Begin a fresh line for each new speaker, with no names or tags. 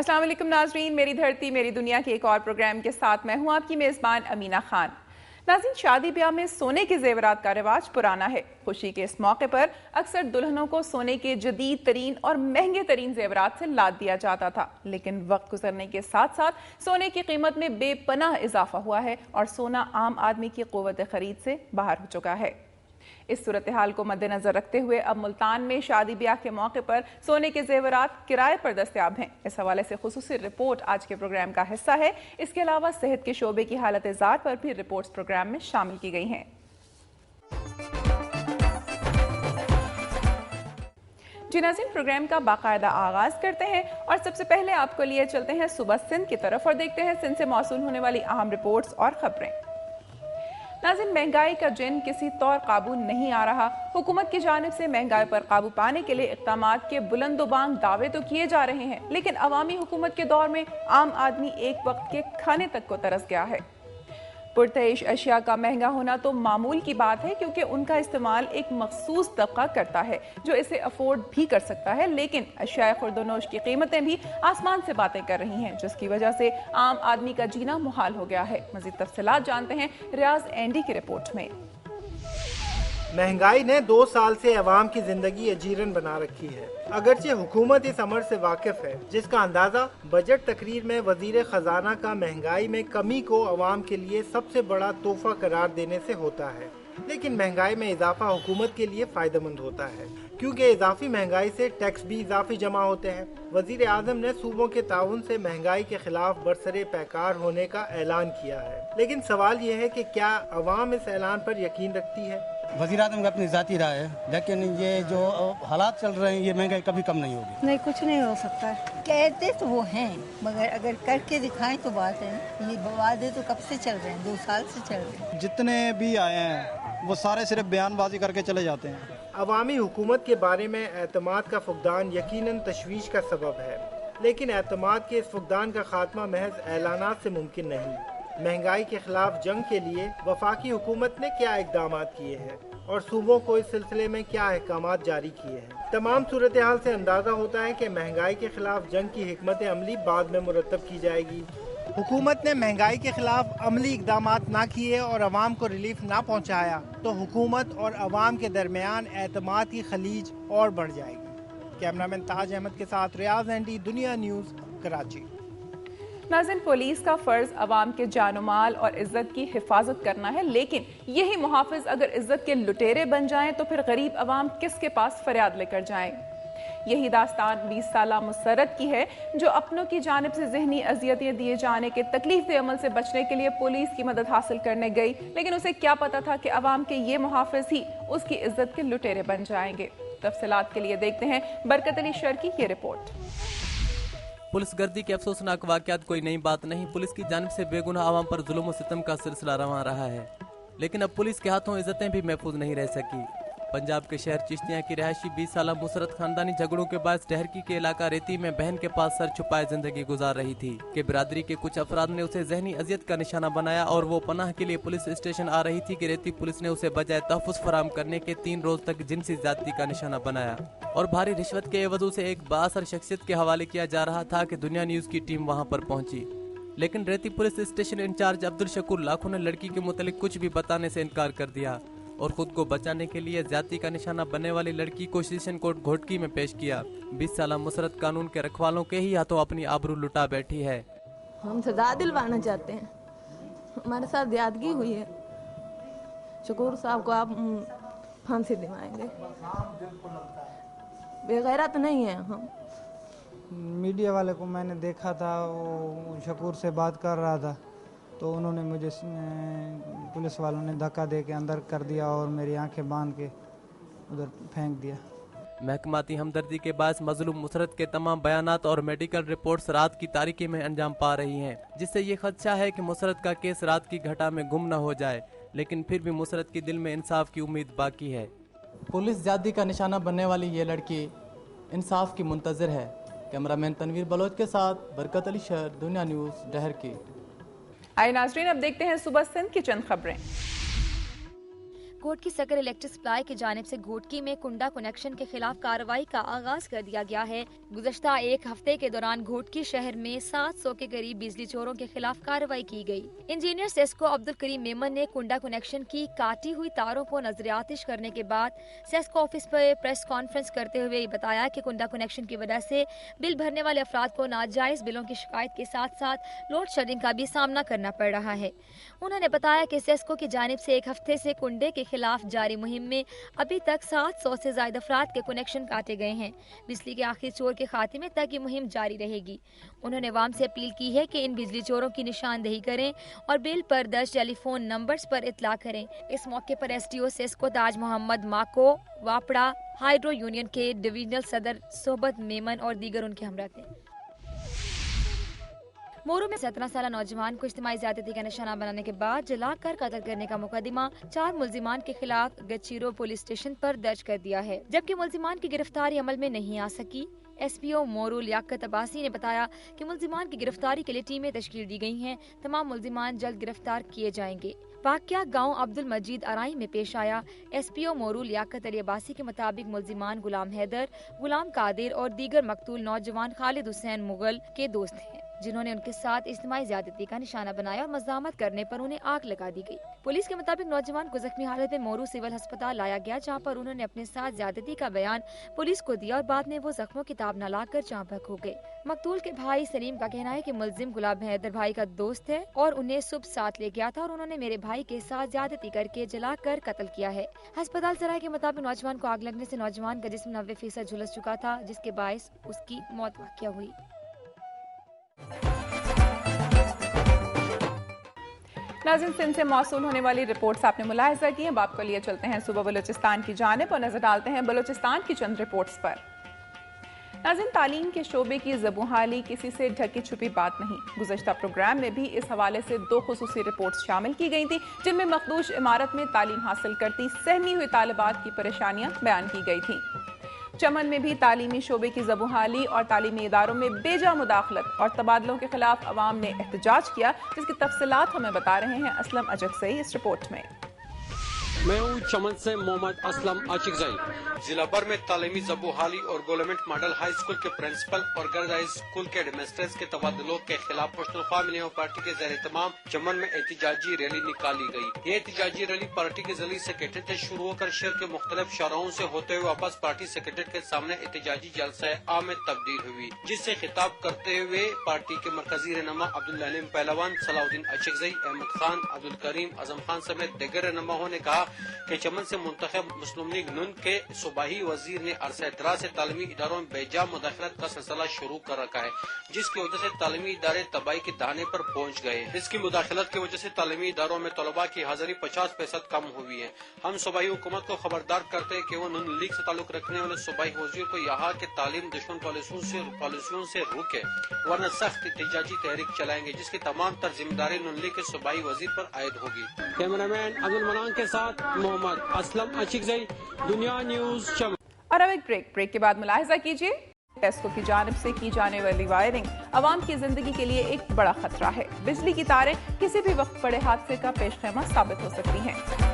अस्सलाम वालेकुम नाजरीन, मेरी धरती मेरी दुनिया के एक और प्रोग्राम के साथ मैं हूं आपकी मेज़बान अमीना खान। नाज़रीन, शादी ब्याह में सोने के जेवरात का रिवाज पुराना है। खुशी के इस मौके पर अक्सर दुल्हनों को सोने के जदीद तरीन और महंगे तरीन जेवरात से लाद दिया जाता था, लेकिन वक्त गुजरने के साथ साथ सोने की कीमत में बेपनाह इजाफा हुआ है और सोना आम आदमी की क़ुव्वत खरीद से बाहर हो चुका है। इस सूरत हाल को मद्देनजर रखते हुए अब मुल्तान में शादी ब्याह के मौके पर सोने के जेवरात किराए पर दस्तयाब हैं। इस हवाले से खुसूसी रिपोर्ट आज के प्रोग्राम का हिस्सा है। इसके अलावा सेहत के शोबे की हालत ज़ार पर भी रिपोर्ट्स प्रोग्राम में शामिल की गई हैं। जी नाज़रीन, प्रोग्राम का बाकायदा आगाज करते हैं और सबसे पहले आपको लिए चलते हैं सुबह सिंध की तरफ और देखते हैं सिंध से मौसूल होने वाली अहम रिपोर्ट्स और खबरें। नाज़रीन, महंगाई का जिन किसी तौर काबू नहीं आ रहा। हुकूमत की जानिब से महंगाई पर काबू पाने के लिए इक़दामात के बुलंदोबांग दावे तो किए जा रहे हैं, लेकिन अवामी हुकूमत के दौर में आम आदमी एक वक्त के खाने तक को तरस गया है। पुरतइश अशिया का महंगा होना तो मामूल की बात है, क्योंकि उनका इस्तेमाल एक मखसूस तबका करता है जो इसे अफोर्ड भी कर सकता है, लेकिन अशिया खुर्दोनोश की कीमतें भी आसमान से बातें कर रही हैं, जिसकी वजह से आम आदमी का जीना मुहाल हो गया है। मज़ीद तफसीलात जानते हैं रियाज एंडी की रिपोर्ट में।
महंगाई ने 2 साल से अवाम की जिंदगी अजीरन बना रखी है। अगरचे हुकूमत इस अमर से वाकिफ है, जिसका अंदाजा बजट तकरीर में वजीर खजाना का महंगाई में कमी को अवाम के लिए सबसे बड़ा तोहफा करार देने से होता है, लेकिन महंगाई में इजाफा हुकूमत के लिए फायदेमंद होता है, क्योंकि इजाफी महंगाई से टैक्स भी इजाफी जमा होते हैं। वजीर आजम ने सूबों के ताउन से महंगाई के खिलाफ बरसरे पैकार होने का ऐलान किया है, लेकिन सवाल ये है कि क्या अवाम इस ऐलान पर यकीन रखती है।
वज़ीर आज़म की अपनी ज़ाती राय है, लेकिन ये जो हालात चल रहे हैं, ये महंगाई कभी कम नहीं होगी।
नहीं, कुछ नहीं हो सकता। कहते तो वो हैं, मगर अगर करके दिखाएं तो बात है। ये वादे तो कब से चल रहे हैं, 2 साल से चल रहे हैं।
जितने भी आए हैं वो सारे सिर्फ बयानबाजी करके चले जाते हैं।
अवामी हुकूमत के बारे में एतमाद का फुकदान यकीनन तशवीश का सबब है, लेकिन एतमाद के इस फुकदान का खात्मा महज ऐलानात से मुमकिन नहीं। महंगाई के खिलाफ जंग के लिए वफाकी हुकूमत ने क्या इकदाम किए हैं और सूबों को इस सिलसिले में क्या अहकामात जारी किए हैं। तमाम सूरत हाल से अंदाजा होता है कि महंगाई के खिलाफ जंग की हिकमत अमली बाद में मुरतब की जाएगी। हुकूमत ने महंगाई के खिलाफ अमली इकदामात ना किए और अवाम को रिलीफ ना पहुँचाया तो हुकूमत और अवाम के दरमियान एतमाद की खलीज और बढ़ जाएगी। कैमरामैन ताज अहमद के साथ रियाज एंडी, दुनिया न्यूज़, कराची।
नाज़रीन, पुलिस का फर्ज अवाम के जानो माल और इज्जत की हिफाजत करना है, लेकिन यही मुहाफिज अगर इज्जत के लुटेरे बन जाएं तो फिर गरीब अवाम किसके पास फरियाद लेकर जाएं। यही दास्तान 20 साला मुसर्रत की है, जो अपनों की जानिब से जहनी अजियतें दिए जाने के तकलीफ अमल से बचने के लिए पुलिस की मदद हासिल करने गई, लेकिन उसे क्या पता था कि अवाम के ये मुहाफिज ही उसकी इज्जत के लुटेरे बन जाएंगे। तफसीलात के लिए देखते हैं बरकत अली शर की ये रिपोर्ट।
पुलिस गर्दी के अफसोसनाक वाक़यात कोई नई बात नहीं। पुलिस की जानिब से बेगुनाह आवाम पर जुल्म और सितम का सिलसिला रवां रहा है, लेकिन अब पुलिस के हाथों इज्जतें भी महफूज नहीं रह सकी। पंजाब के शहर चिश्तियाँ की रहायशी 20 साला मुसरत खानदानी झगड़ों के बाद डहरकी के इलाका रेती में बहन के पास सर छुपाए जिंदगी गुजार रही थी कि बिरादरी के कुछ अफराद ने उसे जहनी अजियत का निशाना बनाया और वो पनाह के लिए पुलिस स्टेशन आ रही थी कि रेती पुलिस ने उसे बजाय तहफ़्फ़ुज़ फराहम करने के 3 रोज तक जिनसी ज्यादती का निशाना बनाया और भारी रिश्वत के एवज़ से एक बाअसर शख्सियत के हवाले किया जा रहा था कि दुनिया न्यूज़ की टीम वहाँ पर पहुंची, लेकिन Reti police station incharge Abdul Shakoor Lakho ने लड़की के मुतालिक कुछ भी बताने से इनकार कर दिया और खुद को बचाने के लिए ज्यादती का निशाना बनने वाली लड़की को सेशन कोर्ट घोटकी में पेश किया। 20 साला मुसरत कानून के रखवालों के ही हाथों अपनी आबरू लुटा बैठी है।
हम सजा दिलवाना चाहते हैं, हमारे साथ यादगी हुई है, शकूर साहब को आप फांसी दिलवाएंगे। बेगैरत नहीं है हम।
मीडिया वाले को मैंने देखा था, वो शकूर से बात कर रहा था, तो उन्होंने मुझे पुलिस वालों ने धक्का दे के अंदर कर दिया और मेरी आंखें बांध के उधर फेंक दिया।
महकमाती हमदर्दी के बायस मजलूम मुसरत के तमाम बयानात और मेडिकल रिपोर्ट्स रात की तारीकी में अंजाम पा रही हैं, जिससे ये खदशा है कि मुसरत का केस रात की घटा में गुम न हो जाए, लेकिन फिर भी मुसरत के दिल में इंसाफ की उम्मीद बाकी है।
पुलिस ज्यादती का निशाना बनने वाली ये लड़की इंसाफ की मुंतजर है। कैमरामैन तनवीर बलोच के साथ बरकत अली शहर, दुनिया न्यूज़, डहरकी।
आइए नाज़रीन, अब देखते हैं सुबह सिंध की चंद खबरें।
घोटकी सेक्टर इलेक्ट्रिक सप्लाई की जानिब से घोटकी में कुंडा कनेक्शन के खिलाफ कार्रवाई का आगाज कर दिया गया है। गुज़श्ता एक हफ्ते के दौरान घोटकी शहर में 700 के करीब बिजली चोरों के खिलाफ कार्रवाई की गई। इंजीनियर सेस्को अब्दुल करीम मेमन ने कुंडा कनेक्शन की काटी हुई तारों को नजरियातिश करने के बाद सेस्को ऑफिस पर प्रेस कॉन्फ्रेंस करते हुए बताया कि कुंडा कनेक्शन की वजह से बिल भरने वाले अफराद को नाजायज बिलों की शिकायत के साथ साथ लोड शेडिंग का भी सामना करना पड़ रहा है। उन्होंने बताया कि सेस्को की जानिब से एक हफ्ते से कुंडे के खिलाफ जारी मुहिम में अभी तक 700 से ज्यादा अफराद के कनेक्शन काटे गए हैं। बिजली के आखिरी चोर के खात्मे तक ये मुहिम जारी रहेगी। उन्होंने अवाम से अपील की है कि इन बिजली चोरों की निशानदेही करें और बिल पर दर्ज टेलीफोन नंबर्स पर इतला करें। इस मौके पर SDO सेस्को ताज मोहम्मद माको वापड़ा हाइड्रो यूनियन के डिविजनल सदर सोहबत मेमन और दीगर उनके हमरा थे। मोरू में 17 साल नौजवान को इज्तिमाई ज़्यादती का निशाना बनाने के बाद जलाकर कत्ल करने का मुकदमा 4 मुल्जिमान के खिलाफ गच्चीरो पुलिस स्टेशन पर दर्ज कर दिया है, जबकि मुल्जिमान की गिरफ्तारी अमल में नहीं आ सकी। SPO मोरू लियाकत अब्बासी ने बताया कि मुल्जिमान की गिरफ्तारी के लिए टीमें तश्कील दी गई हैं। तमाम मुल्जिमान जल्द गिरफ्तार किए जाएंगे। वाक़या गांव अब्दुल मजीद अराई में पेश आया। SPO मोरू लियाकत अली अब्बासी के मुताबिक मुल्जिमान गुलाम हैदर, गुलाम कादिर और दीगर मकतूल नौजवान खालिद हुसैन मुगल के दोस्त हैं, जिन्होंने उनके साथ इज्तिमाई ज़्यादती का निशाना बनाया और मज़ामत करने पर उन्हें आग लगा दी गई। पुलिस के मुताबिक नौजवान को जख्मी हालत में मोरू सिविल अस्पताल लाया गया, जहां पर उन्होंने अपने साथ ज़्यादती का बयान पुलिस को दिया और बाद में वो जख्मों की ताब न लाकर जहाँ बहक हो गए। मकतूल के भाई सलीम का कहना है कि मुल्जिम गुलाम हैदर भाई का दोस्त है और उन्हें सुबह साथ ले गया था और उन्होंने मेरे भाई के साथ ज़्यादती करके जलाकर कत्ल किया है। अस्पताल सराय के मुताबिक नौजवान को आग लगने से नौजवान का जिस्म 90% झुलस चुका था, जिसके बायस उसकी मौत वाक़या हुई।
नाज़रीन, सिंध से मौसूल होने वाली रिपोर्ट्स आपने मुलाहिजा की हैं। बाप को लिए चलते हैं सुबह बलूचिस्तान की जानिब और नजर डालते हैं बलूचिस्तान की चंद रिपोर्ट्स पर। नाज़रीन, तालीम के शोबे की ज़बूहाली किसी से ढकी छुपी बात नहीं। गुज़श्ता प्रोग्राम में भी इस हवाले से 2 खुसूसी रिपोर्ट्स शामिल की गई थी, जिनमें मखदूश इमारत में तालीम हासिल करती सहमी हुई तालिबात की परेशानियां बयान की गई थी। चमन में भी तालीमी शोबे की ज़बूहाली और तालीमी इदारों में बेजा मुदाखलत और तबादलों के खिलाफ अवाम ने एहतजाज किया, जिसकी तफसीलात हमें बता रहे हैं असलम अचकज़ई इस रिपोर्ट में।
मैं हूँ चमन से मोहम्मद असलम अचकज़ई। जिला भर में तालीमी ज़बूहाली और गवर्नमेंट मॉडल हाई स्कूल के प्रिंसिपल और गर्ल्स हाई स्कूल के हेडमास्टर्स के तबादलों के खिलाफ पश्तूनख्वा मिलिया पार्टी के ज़ेर तमाम चमन में एहतजाजी रैली निकाली गई। ये एहतजाजी रैली पार्टी के ज़िली सेक्रेटरी से शुरू होकर शहर के मुख्तलिफ शाहराहों से होते हुए वापस पार्टी सेक्रेटरी के सामने एहतजाजी जलसा आम में तब्दील हुई, जिससे खिताब करते हुए पार्टी के मरकजी रहनुमा अब्दुल अलीम पहलवान, सलाउद्दीन अचकज़ई, अहमद खान, अब्दुल करीम, आजम खान समेत दीगर रहनुमाओं ने कहा कि चमन से मुंतखब मुस्लिम लीग नून के सूबाही वजीर ने अरसे दराज से तालीमी इदारों में बेजा मुदाखलत का सिलसिला शुरू कर रखा है, जिसकी वजह से तालीमी इदारे तबाही के दाने पर पहुंच गए। इसकी मुदाखलत की वजह से तालीमी इदारों में तलबा की हाजिरी 50% कम हुई है। हम सूबाही हुकूमत को खबरदार करते हैं कि वो नून लीग से ताल्लुक रखने वाले सूबाही वजीर को यहाँ के तालीम दुश्मन पॉलिसियों से रोके, वरना सख्त एहतजाजी तहरीक चलाएंगे, जिसकी तमाम तर जिम्मेदारी नून लीग के सूबाही वजीर पर आयद होगी। कैमरामैन अब्दुल मनान के साथ मोहम्मद असलम अचकज़ई, दुनिया न्यूज चमन।
और अब एक ब्रेक के बाद मुलाहिजा कीजिए। टेस्को की जानिब से की जाने वाली वायरिंग आवाम की जिंदगी के लिए एक बड़ा खतरा है। बिजली की तारें किसी भी वक्त बड़े हादसे का पेशखेमा साबित हो सकती हैं।